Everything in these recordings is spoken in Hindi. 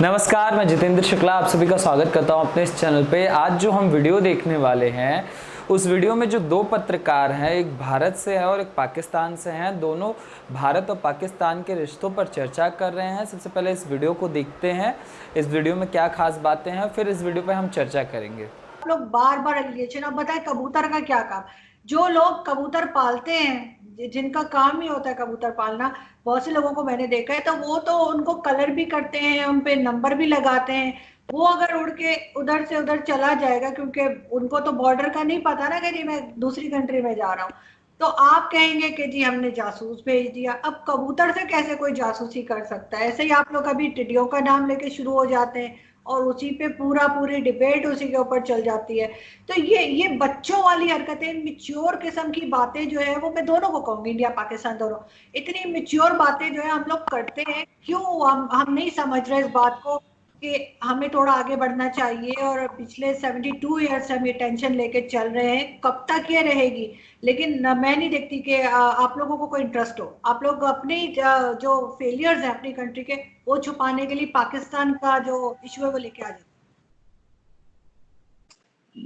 नमस्कार, मैं जितेंद्र शुक्ला आप सभी का स्वागत करता हूं अपने इस चैनल पे। आज जो हम वीडियो देखने वाले हैं उस वीडियो में जो दो पत्रकार हैं, एक भारत से है और एक पाकिस्तान से हैं, दोनों भारत और पाकिस्तान के रिश्तों पर चर्चा कर रहे हैं। सबसे पहले इस वीडियो को देखते हैं, इस वीडियो में क्या खास बातें हैं, फिर इस वीडियो पे हम चर्चा करेंगे। लोग बार बार एलिगेशन। अब बताए कबूतर का क्या काम। जो लोग कबूतर पालते हैं, जिनका काम ही होता है कबूतर पालना, बहुत से लोगों को मैंने देखा है, तो वो तो उनको कलर भी करते हैं, उन पे नंबर भी लगाते हैं। वो अगर उड़ के उधर से उधर चला जाएगा, क्योंकि उनको तो बॉर्डर का नहीं पता ना कि जी मैं दूसरी कंट्री में जा रहा हूँ, तो आप कहेंगे कि जी हमने जासूस भेज दिया। अब कबूतर से कैसे कोई जासूसी कर सकता है? ऐसे ही आप लोग अभी टिड्डियों का नाम लेके शुरू हो जाते हैं और उसी पे पूरी डिबेट उसी के ऊपर चल जाती है। तो ये बच्चों वाली हरकतें, मिच्योर किस्म की बातें जो है, वो मैं दोनों को कहूंगी, इंडिया पाकिस्तान दोनों, इतनी मिच्योर बातें जो है हम लोग करते हैं। क्यों हम नहीं समझ रहे इस बात को कि हमें थोड़ा आगे बढ़ना चाहिए? और पिछले 72 ईयर्स से हम ये टेंशन लेके चल रहे हैं, कब तक ये रहेगी? लेकिन मैं नहीं देखती कि आप लोगों को कोई इंटरेस्ट हो। आप लोग अपनी जो फेलियर्स हैं अपनी कंट्री के, वो छुपाने के लिए पाकिस्तान का जो इशू है वो लेके आ जाते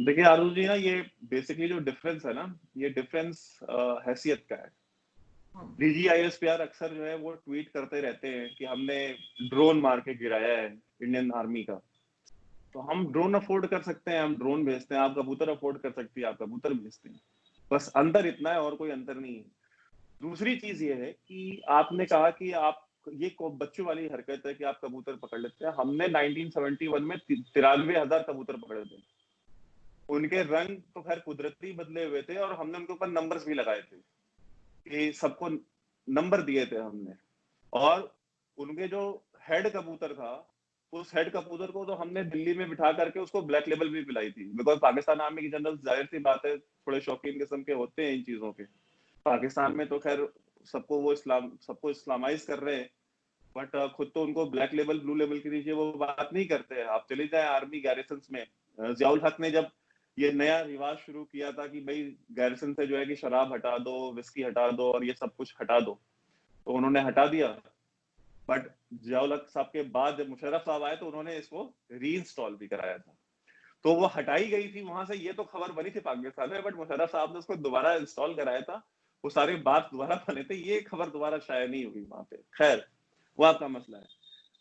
देखिए आरुष जी ना, ये बेसिकली जो डिफरेंस है ना, ये डिफरेंस हैसियत का है। हैं। DGISPR अक्सर जो है वो ट्वीट करते रहते हैं कि हमने ड्रोन मार के गिराया है इंडियन आर्मी का। तो हम ड्रोन अफोर्ड कर सकते हैं, हम ड्रोन भेजते हैं। आप कबूतर अफोर्ड कर सकती है, आप कबूतर भेजते हैं। बस अंतर इतना है और कोई अंतर नहीं है। दूसरी चीज ये है कि आपने कहा कि आप ये बच्चों वाली हरकत है कि आप कबूतर पकड़ लेते हैं। हमने 1971 में 93,000 कबूतर पकड़े थे। उनके रंग तो खैर कुदरती बदले हुए थे और हमने उनके ऊपर नंबर्स भी लगाए थे कि सबको नंबर दिए थे हमने। और उनके जो हेड कबूतर था, उस हेड कबूतर को तो हमने दिल्ली में बिठा करके उसको ब्लैक लेबल भी पिलाई थी। बिकॉज पाकिस्तान आर्मी की जनरल, जाहिर सी बात है, थोड़े शौकीन किस्म के होते हैं इन चीजों के। पाकिस्तान में तो खैर सबको इस्लामाइज कर रहे हैं, बट खुद तो उनको ब्लैक लेवल ब्लू लेवल के नीचे वो बात नहीं करते हैं। आप चले जाए आर्मी गैरिसन में, जियाउल हक ने जब ये नया रिवाज शुरू किया था कि भाई गैरिसन से जो है कि शराब हटा दो, विस्की हटा दो और ये सब कुछ हटा दो, तो उन्होंने हटा दिया। बट जियाउल हक साहब के बाद जब मुशर्रफ साहब आए तो उन्होंने इसको रीइंस्टॉल भी कराया था। तो वो हटाई गई थी वहां से, ये तो खबर बनी थी पाकिस्तान में, बट मुशर्रफ साहब ने उसको दोबारा इंस्टॉल कराया था। वो सारे बात दोबारा बने थे, ये खबर दोबारा शायद नहीं हुई वहां पे। खैर, वो आपका मसला है।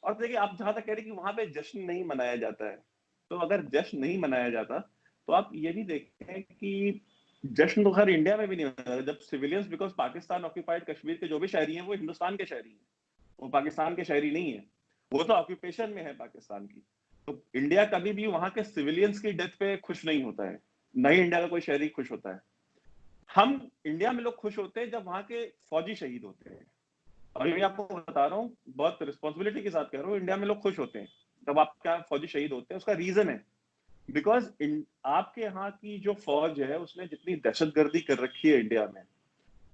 और देखिए, आप जहां तक कह रहे हैं कि वहां पे जश्न नहीं मनाया जाता है, तो अगर जश्न नहीं मनाया जाता तो आप ये भी देखें कि जश्न तो खैर इंडिया में भी नहीं मनाया जब civilians, because Pakistan occupied Kashmir के जो भी शहरी हैं वो हिंदुस्तान के शहरी हैं, वो पाकिस्तान के शहरी नहीं है। वो तो ऑक्यूपेशन में है पाकिस्तान की। तो इंडिया कभी भी वहां के सिविलियंस की डेथ पे खुश नहीं होता है, न ही इंडिया का कोई शहरी खुश होता है। हम इंडिया में लोग खुश होते हैं जब वहां के फौजी शहीद होते हैं। और ये मैं आपको बता रहा हूँ, बहुत रिस्पॉन्सिबिलिटी के साथ कह रहा हूँ, इंडिया में लोग खुश होते हैं जब आपका फौजी शहीद होते हैं। उसका रीजन है बिकॉज आपके यहाँ की जो फौज है उसने जितनी दहशतगर्दी कर रखी है इंडिया में,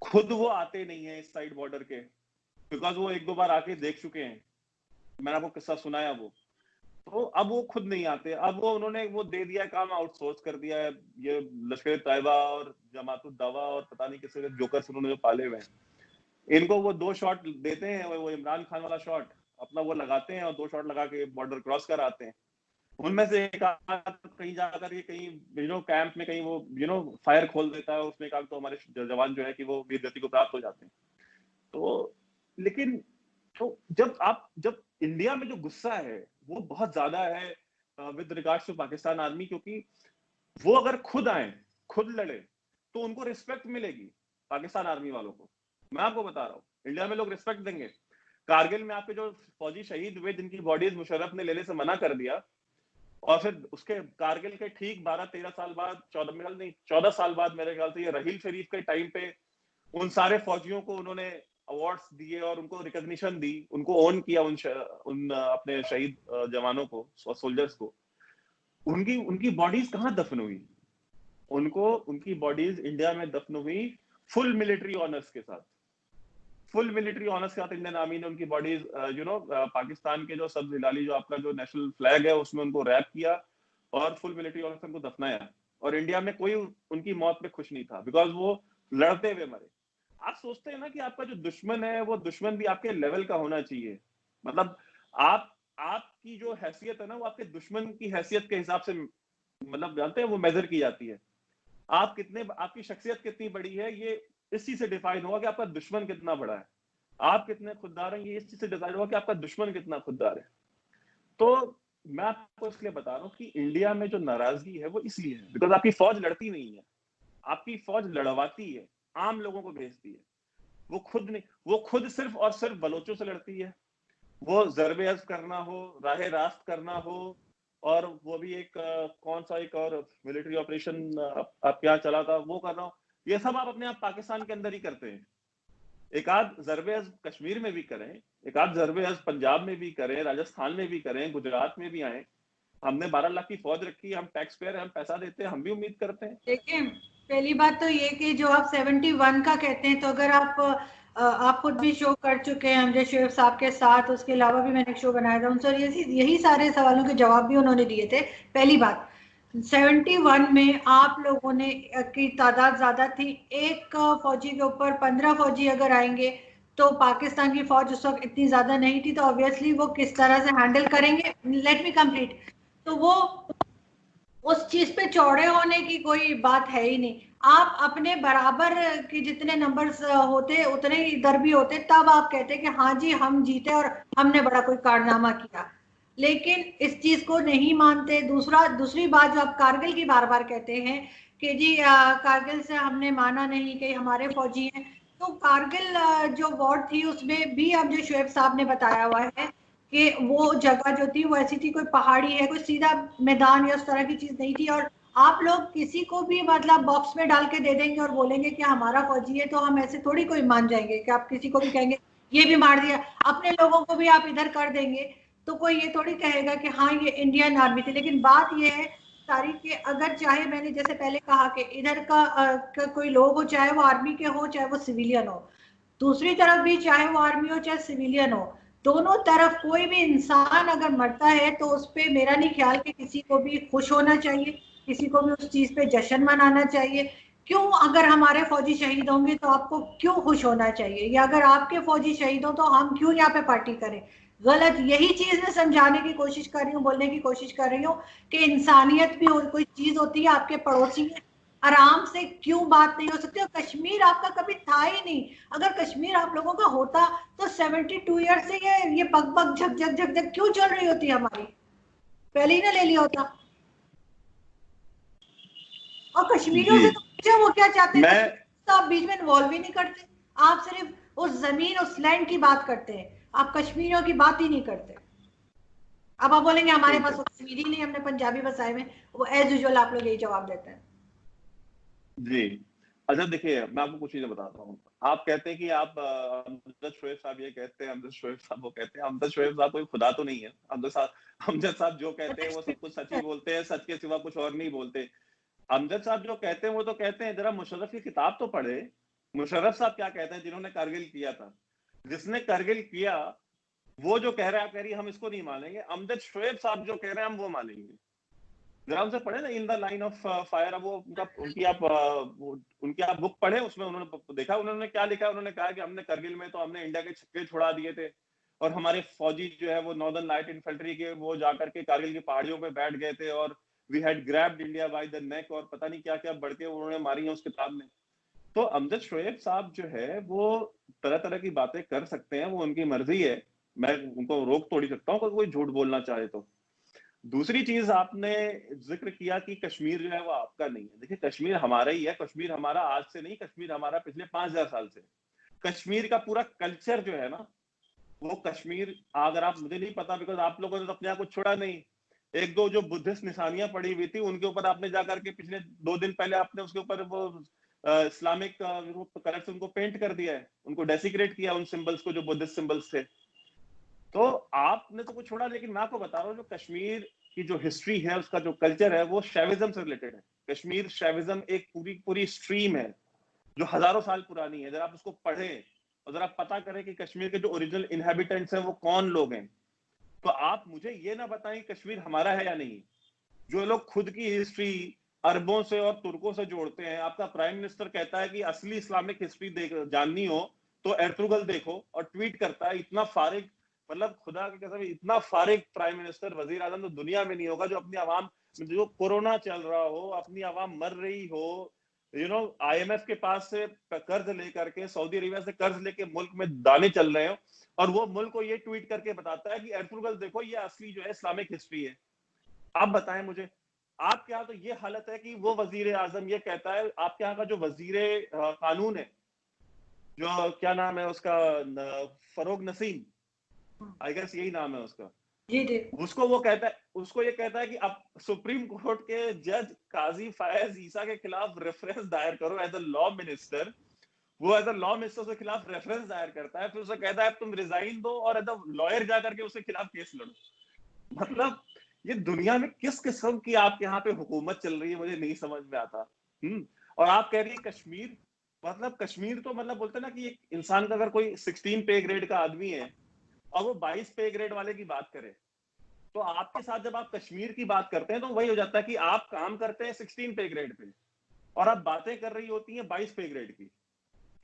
खुद वो आते नहीं है इस साइड बॉर्डर के, बिकॉज वो एक दो बार आके देख चुके हैं। मैंने आपको किस्सा सुनाया वो। तो अब वो खुद नहीं आते, अब वो उन्होंने वो दे दिया काम, आउटसोर्स कर दिया है। ये लश्कर तैयबा और जमातुद दावा और पता नहीं किसी जोकर्स उन्होंने जो पाले हुए हैं, इनको वो 2 शॉट देते हैं, वो इमरान खान वाला शॉट अपना वो लगाते हैं और 2 शॉट लगा के बॉर्डर क्रॉस कर आते हैं। उनमें से एक कहीं जाकर के कहीं कैंप में कहीं वो फायर खोल देता है, उसमें एक तो हमारे जवान जो है कि वो वीर गति को प्राप्त हो जाते हैं। तो लेकिन तो जब इंडिया में जो गुस्सा है वो बहुत ज्यादा है with regards to Pakistan army, क्योंकि वो अगर खुद आए, खुद लड़े, तो उनको रिस्पेक्ट मिलेगी पाकिस्तान आर्मी वालों को। मैं आपको बता रहा हूँ, इंडिया में लोग रिस्पेक्ट देंगे। कारगिल में आपके जो फौजी शहीद हुए जिनकी बॉडीज मुशर्रफ ने लेने से मना कर दिया, और फिर उसके कारगिल के ठीक 12-13 साल बाद, 14 साल बाद मेरे ख्याल से, ये रहील शरीफ के टाइम पे उन सारे फौजियों को उन्होंने अवार्ड्स दिए और उनको रिकॉग्निशन दी, उनको ऑन किया, उन अपने शहीद जवानों को, सोल्जर्स को। उनकी उनकी बॉडीज कहाँ दफन हुई? उनको उनकी बॉडीज इंडिया में दफन हुई फुल मिलिट्री ऑनर्स के साथ। फुल मिलिट्री ऑनर्स के साथ इंडियन आर्मी ने उनकी बॉडीज पाकिस्तान के जो सब्ज हिलाली, जो आपका जो नेशनल फ्लैग है, उसमें उनको रैप किया और फुल मिलिट्री ऑनर्स उनको दफनाया। और इंडिया में कोई उनकी मौत पे खुश नहीं था, बिकॉज वो लड़ते हुए मरे। आप सोचते हैं ना कि आपका जो दुश्मन है वो दुश्मन भी आपके लेवल का होना चाहिए। मतलब आप आपकी जो हैसियत है ना, वो आपके दुश्मन की हैसियत के हिसाब से मतलब जानते हैं वो मेजर की जाती है। आपकी शख्सियत कितनी बड़ी है, ये इस चीज से डिफाइन होगा कि आपका दुश्मन कितना बड़ा है। आप कितने खुददार हैं, ये इस चीज से डिसाइड होगा कि आपका दुश्मन कितना खुददार है। तो मैं आपको इसलिए बता रहा हूँ कि इंडिया में जो नाराजगी है वो इसलिए है बिकॉज आपकी फौज लड़ती नहीं है, आपकी फौज लड़वाती है, आम लोगों को भेजती है। वो खुद नहीं, वो खुद सिर्फ और सिर्फ बलोचों से लड़ती है। वो ज़रबे अज़्ब करना हो, राहे रास्त करना हो, और वो भी एक कौन सा एक और मिलिट्री ऑपरेशन आप क्या चला था वो कर रहा हूँ, ये सब आप अपने आप पाकिस्तान के अंदर ही करते हैं। एक आध ज़रबे अज़्ब कश्मीर में भी करें, एक आध ज़रबे अज़्ब पंजाब में भी करें, राजस्थान में भी करें, गुजरात में भी आए। हमने 12 लाख की फौज रखी है, हम टैक्स पेयर हैं, हम पैसा देते हैं, हम भी उम्मीद करते हैं। देखिए, पहली बात तो ये कि जो आप 71 का कहते हैं, तो अगर आप खुद भी शो कर चुके हैं अमजद शोएब साहब के साथ, उसके अलावा भी मैंने एक शो बनाया था उनसे, और यही सारे सवालों के जवाब भी उन्होंने दिए थे। पहली बात, 71 में आप लोगों ने की तादाद ज्यादा थी, एक फौजी के ऊपर 15 फौजी अगर आएंगे तो पाकिस्तान की फौज उस वक्त इतनी ज्यादा नहीं थी, तो ऑब्वियसली वो किस तरह से हैंडल करेंगे। Let me complete. तो वो उस चीज पे चौड़े होने की कोई बात है ही नहीं। आप अपने बराबर के जितने नंबर्स होते उतने ही इधर भी होते, तब आप कहते कि हाँ जी हम जीते और हमने बड़ा कोई कारनामा किया, लेकिन इस चीज को नहीं मानते। दूसरी बात जो आप कारगिल की बार बार कहते हैं कि जी कारगिल से हमने माना नहीं कि हमारे फौजी हैं, तो कारगिल जो वॉर थी उसमें भी अब जो शोएब साहब ने बताया हुआ है कि वो जगह जो थी वो ऐसी थी, कोई पहाड़ी है, कोई सीधा मैदान या उस तरह की चीज नहीं थी। और आप लोग किसी को भी मतलब बॉक्स में डाल के दे देंगे और बोलेंगे कि हमारा फौजी है, तो हम ऐसे थोड़ी कोई मान जाएंगे कि आप किसी को भी कहेंगे ये भी मार दिया, अपने लोगों को भी आप इधर कर देंगे, तो कोई ये थोड़ी कहेगा कि हाँ ये इंडियन आर्मी थी। लेकिन बात ये है सारी कि अगर चाहे मैंने जैसे पहले कहा कि इधर का कोई लोग हो, चाहे वो आर्मी के हो चाहे वो सिविलियन हो, दूसरी तरफ भी चाहे वो आर्मी हो चाहे सिविलियन हो, दोनों तरफ कोई भी इंसान अगर मरता है तो उस पर मेरा नहीं ख्याल कि किसी को भी खुश होना चाहिए, किसी को भी उस चीज पे जश्न मनाना चाहिए। क्यों, अगर हमारे फौजी शहीद होंगे तो आपको क्यों खुश होना चाहिए, या अगर आपके फौजी शहीद हो तो हम क्यों यहाँ पे पार्टी करें? गलत। यही चीज मैं समझाने की कोशिश कर रही हूँ, बोलने की कोशिश कर रही हूँ कि इंसानियत भी कोई चीज होती है। आपके पड़ोसी में आराम से क्यों बात नहीं हो सकती? और कश्मीर आपका कभी था ही नहीं। अगर कश्मीर आप लोगों का होता तो 72 ईयर से ये बग बग झक झक झक झक क्यों चल रही होती हमारी? पहले ही ना ले लिया होता। और कश्मीरियों जी, से तो पूछे वो क्या चाहते हैं, मैं कश्मीर तो आप बीच में इन्वॉल्व ही नहीं करते। आप सिर्फ उस जमीन उस लैंड की बात करते हैं, आप कश्मीरियों की बात ही नहीं करते। अब आप बोलेंगे हमारे ठीक पास है। वो कश्मीरी नहीं, हमने पंजाबी बसाए में, वो एज यूजुअल आप लोग यही जवाब देते हैं। जी, अच्छा देखिए, मैं आपको कुछ चीजें बताता हूँ। आप कहते हैं कि आप अमजद शोएब साहब ये कहते हैं, अमजद शोएब साहब वो कहते हैं। अमजद शोएब साहब कोई खुदा तो नहीं है। अमजद साहब जो कहते हैं वो सब कुछ सच ही बोलते हैं, सच के सिवा कुछ और नहीं बोलते। अमजद साहब जो कहते हैं वो तो कहते हैं, जरा मुशर्रफ की किताब तो पढ़े। मुशर्रफ साहब क्या कहते हैं, जिन्होंने कारगिल किया था, जिसने कारगिल किया, वो जो कह रहा है, आप कह रही है हम इसको नहीं मानेंगे। अमजद शोएब साहब जो कह रहे हैं हम वो मानेंगे। जरा उनसे पढ़े ना, in the line of fire. अब वो उनकी आप बुक पढ़े, उसमें उन्होंने देखा उन्होंने क्या लिखा है। उन्होंने कहा कि हमने करगिल में तो हमने इंडिया के छक्के छुड़ा दिए थे, और हमारे फौजी जो है वो नॉर्दर्न लाइट इन्फेंट्री के वो जाकर के कारगिल की पहाड़ियों पे बैठ गए थे, और we had grabbed India by the neck, और पता नहीं क्या क्या बढ़ के उन्होंने मारी है उस किताब में। तो अमजद शोएब साहब जो है वो तरह तरह की बातें कर सकते हैं, वो उनकी मर्जी है। मैं उनको रोक तोड़ ही सकता हूँ कोई झूठ बोलना चाहे तो। दूसरी चीज, आपने जिक्र किया कि कश्मीर जो है वो आपका नहीं है। देखिए, कश्मीर हमारा ही है। कश्मीर हमारा आज से नहीं, कश्मीर हमारा पिछले 5000 साल से। कश्मीर का पूरा कल्चर जो है ना, वो कश्मीर, अगर आप, मुझे नहीं पता बिकॉज आप लोगों ने तो अपने आप को छोड़ा नहीं। एक दो जो बुद्धिस्ट निशानियां पड़ी हुई थी उनके ऊपर आपने जाकर के पिछले 2 दिन पहले आपने उसके ऊपर वो इस्लामिक कलर से उनको पेंट कर दिया है, उनको डेसिक्रेट किया, उन सिंबल्स को जो बुद्धिस्ट सिंबल्स थे। तो आपने तो कुछ छोड़ा, लेकिन मैं आपको बता रहा हूँ जो कश्मीर की जो हिस्ट्री है, उसका जो कल्चर है, वो शैविज्म से रिलेटेड है। कश्मीर शैविज्म एक पूरी पूरी स्ट्रीम है जो हजारों साल पुरानी है। जरा आप उसको पढ़ें और जरा पता करें कि कश्मीर के जो ओरिजिनल इनहेबिटेंट्स हैं वो कौन लोग हैं। तो आप मुझे ये ना बताएं कश्मीर हमारा है या नहीं। जो लोग खुद की हिस्ट्री अरबों से और तुर्कों से जोड़ते हैं, आपका प्राइम मिनिस्टर कहता है कि असली इस्लामिक हिस्ट्री जाननी हो तो एर्तुगरुल देखो, और ट्वीट करता है इतना फारिग मतलब खुदा की कसम इतना फारिग प्राइम मिनिस्टर वजीर आजम तो दुनिया में नहीं होगा जो अपनी आवाम, जो कोरोना चल रहा हो, अपनी आवाम मर रही हो, IMF के पास से कर्ज लेकर के, सऊदी अरेबिया से कर्ज लेके मुल्क में दाने चल रहे हो, और वो मुल्क को ये ट्वीट करके बताता है कि एर्तुगरुल देखो ये असली जो है इस्लामिक हिस्ट्री है। आप बताएं मुझे, आपके यहाँ तो ये हालत है कि वो वजीर आजम ये कहता है, आपके यहाँ का जो वजीर कानून है, जो क्या नाम है उसका, फरोग नसीम, आई गेस यही नाम है उसका, जी जी, उसको ये कहता है कि अब सुप्रीम कोर्ट के जज काजी फायज ईसा के खिलाफ रेफरेंस दायर करो एज अ लॉ मिनिस्टर। वो एज अ लॉ मिनिस्टर उसके खिलाफ रेफरेंस दायर करता है, फिर उसे कहता है तुम रिजाइन दो और एज अ लॉयर जाकर के उसके खिलाफ केस लड़ो। मतलब ये दुनिया में किस किस्म की आपके यहाँ पे हुकूमत चल रही है, मुझे नहीं समझ में आता। और आप कह रही है कश्मीर, मतलब कश्मीर तो मतलब बोलते ना कि एक इंसान का अगर कोई 16 पे ग्रेड का आदमी है और वो 22 पे ग्रेड वाले की बात करे, तो आपके साथ जब आप कश्मीर की बात करते हैं तो वही हो जाता है कि आप काम करते हैं 16 पे ग्रेड पे और आप बातें कर रही होती हैं 22 पे ग्रेड की,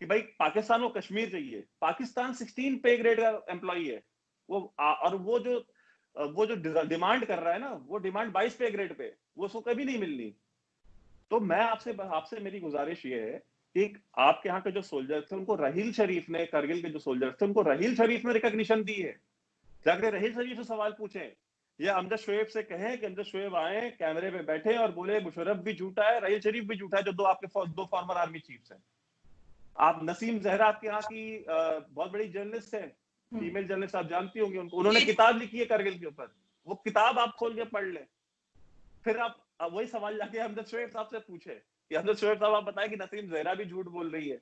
कि भाई पाकिस्तान को कश्मीर चाहिए। पाकिस्तान 16 पे ग्रेड का एम्प्लॉई है वो, और वो जो डिमांड कर रहा है ना, वो डिमांड 22 पे ग्रेड पे, वो उसको कभी नहीं मिलनी। तो मैं आपसे मेरी गुजारिश ये है कि आपके यहाँ के जो सोल्जर्स थे उनको राहील शरीफ ने, करगिल के जो सोल्जर्स थे उनको राहील शरीफ ने रिकॉग्निशन दी है। जाकर राहील शरीफ से सवाल पूछें या अमजद शोएब से कहें कि अमजद शोएब आए कैमरे में बैठे और बोले मुशर्रफ भी झूठा है, राहील शरीफ भी झूठा है, जो दो फॉर्मर आर्मी चीफ्स हैं। आप नसीम जहरा आपके यहाँ की बहुत बड़ी जर्नलिस्ट है, फीमेल जर्नलिस्ट, आप जानती होंगी उनको, उन्होंने किताब लिखी है करगिल के ऊपर, वो किताब आप खोल के पढ़ ले। फिर आप वही सवाल जाके अमजद शोएब साहब से पूछे कि अमजद शोएब साहब आप बताएं कि नसीम जहरा भी झूठ बोल रही है।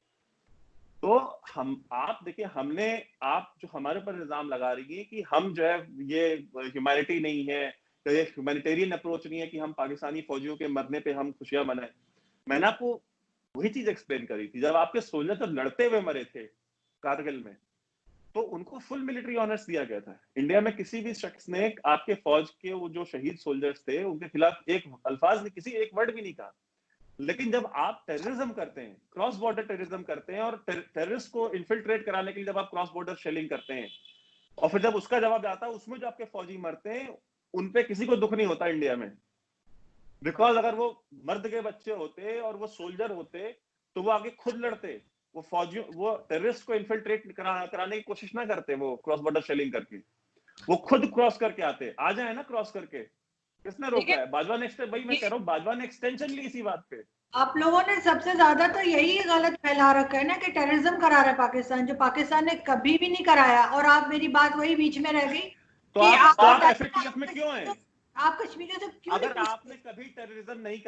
तो आप देखिए, आप जो हमारे ऊपर इल्जाम लगा रही है कि हम जो है ये ह्यूमैनिटी नहीं है, तो ये ह्यूमैनिटेरियन अप्रोच नहीं है कि हम पाकिस्तानी फौजियों के मरने पे हम खुशियां मनाएं। मैंने आपको वही चीज एक्सप्लेन करी थी, जब आपके सोल्जर जब लड़ते हुए मरे थे कारगिल में, तो उनको फुल मिलिट्री ऑनर्स दिया गया था। इंडिया में किसी भी शख्स ने आपके फौज के वो जो शहीद सोल्जर्स थे उनके खिलाफ एक अल्फाज ने, किसी एक वर्ड भी नहीं कहा। लेकिन जब आप टेररिज्म करते हैं, क्रॉस बॉर्डर टेररिज्म करते हैं, और टेररिस्ट को इन्फिल्ट्रेट कराने के लिए जब आप क्रॉस बॉर्डर शेलिंग करते हैं, और फिर जब उसका जवाब आता है, उसमें जो आपके फौजी मरते हैं उनपे किसी को दुख नहीं होता इंडिया में। बिकॉज अगर वो मर्द के बच्चे होते और वो सोल्जर होते तो वो आगे खुद लड़ते, वो फौजियों, वो टेररिस्ट को इन्फिल्ट्रेट कराने की कोशिश ना करते, वो क्रॉस बॉर्डर शेलिंग करके वो खुद क्रॉस करके आते। आ जाए ना क्रॉस करके, किसने रोका है? बाजवा ने, भाई मैं कह रहा हूँ बाजवा ने एक्सटेंशन ली इसी बात पे। आप लोगों ने सबसे ज्यादा तो यही गलत फैला रखा है ना कि टेररिज्म करा रहा है पाकिस्तान, जो पाकिस्तान ने कभी भी नहीं कराया। और आप, मेरी बात वही बीच में रह गई तो कि आप FATF में क्यों हैं? आप कश्मीरियों से क्यों अगर नहीं आपने कभी टेररिज्म नहीं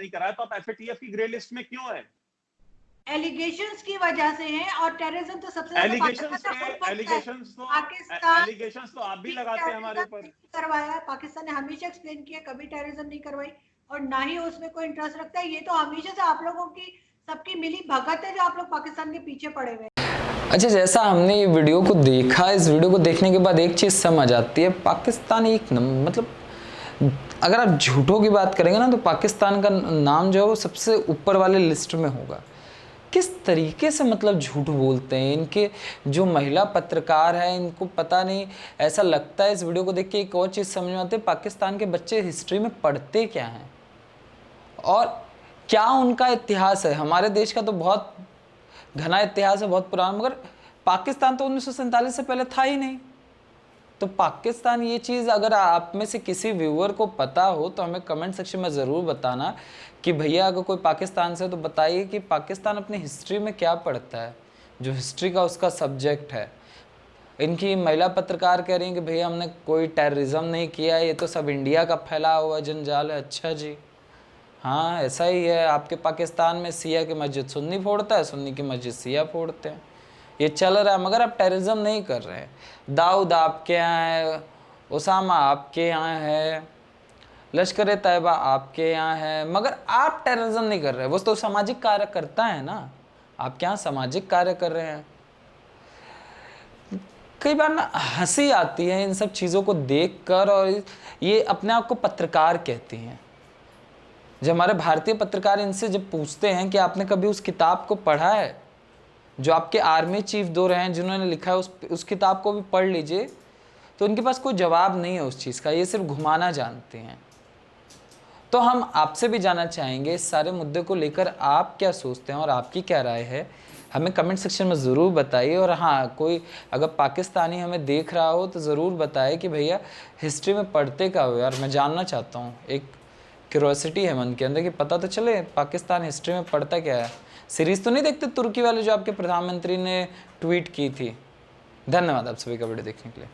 कराया, तो आप FATF की ग्रे लिस्ट में क्यों हैं? एलिगेशंस की वजह से हैं, और टेररिज्म तो सबसे ज्यादा एलिगेशंस तो आप भी लगाते हैं हमारे ऊपर। करवाया पाकिस्तान ने, हमेशा एक्सप्लेन किया कभी टेररिज्म नहीं करवाई, और ना ही उसमें कोई इंटरेस्ट रखता है। ये तो हमेशा से आप लोगों की सबकी मिली भगत है, जो आप लोग पाकिस्तान के पीछे पड़े हुए हैं। अच्छा, जैसा हमने ये वीडियो को देखा, इस वीडियो को देखने के बाद एक चीज़ समझ आती है, पाकिस्तान एक मतलब अगर आप झूठों की बात करेंगे ना, तो पाकिस्तान का नाम जो है वो सबसे ऊपर वाले लिस्ट में होगा। किस तरीके से मतलब झूठ बोलते हैं इनके जो महिला पत्रकार हैं, इनको पता नहीं, ऐसा लगता है इस वीडियो को देख के एक और चीज़ समझ में आती है, पाकिस्तान के बच्चे हिस्ट्री में पढ़ते क्या हैं और क्या उनका इतिहास है। हमारे देश का तो बहुत घना इतिहास है, बहुत पुराना, मगर पाकिस्तान तो 1947 से पहले था ही नहीं। तो पाकिस्तान, ये चीज़ अगर आप में से किसी व्यूअर को पता हो तो हमें कमेंट सेक्शन में ज़रूर बताना कि भैया अगर कोई पाकिस्तान से, तो बताइए कि पाकिस्तान अपनी हिस्ट्री में क्या पढ़ता है, जो हिस्ट्री का उसका सब्जेक्ट है। इनकी महिला पत्रकार कह रही हैं कि भैया हमने कोई टेररिज्म नहीं किया, ये तो सब इंडिया का फैला हुआ जंजाल है। अच्छा जी, हाँ ऐसा ही है। आपके पाकिस्तान में सिया की मस्जिद सुन्नी फोड़ता है, सुन्नी की मस्जिद सिया फोड़ते हैं, ये चल रहा है, मगर आप टेररिज्म नहीं कर रहे हैं। दाऊद आपके यहाँ है, उसामा आपके यहाँ है, लश्कर तैयबा आपके यहाँ है, मगर आप टेररिज्म नहीं कर रहे। वो तो सामाजिक कार्य करता है ना, आपके यहाँ सामाजिक कार्य कर रहे हैं। कई बार ना हंसी आती है इन सब चीज़ों को देखकर, और ये अपने आप को पत्रकार कहती हैं। जब हमारे भारतीय पत्रकार इनसे जब पूछते हैं कि आपने कभी उस किताब को पढ़ा है, जो आपके आर्मी चीफ दो रहे हैं जिन्होंने लिखा है उस किताब को भी पढ़ लीजिए, तो उनके पास कोई जवाब नहीं है उस चीज़ का, ये सिर्फ घुमाना जानते हैं। तो हम आपसे भी जानना चाहेंगे इस सारे मुद्दे को लेकर आप क्या सोचते हैं और आपकी क्या राय है, हमें कमेंट सेक्शन में ज़रूर बताइए। और हाँ, कोई अगर पाकिस्तानी हमें देख रहा हो तो ज़रूर बताए कि भैया हिस्ट्री में पढ़ते का हो यार, मैं जानना चाहता हूँ, एक क्यूरोसिटी है मन के अंदर कि पता तो चले पाकिस्तान हिस्ट्री में पढ़ता क्या है। सीरीज़ तो नहीं देखते तुर्की वाले जो आपके प्रधानमंत्री ने ट्वीट की थी। धन्यवाद आप सभी का वीडियो देखने के लिए।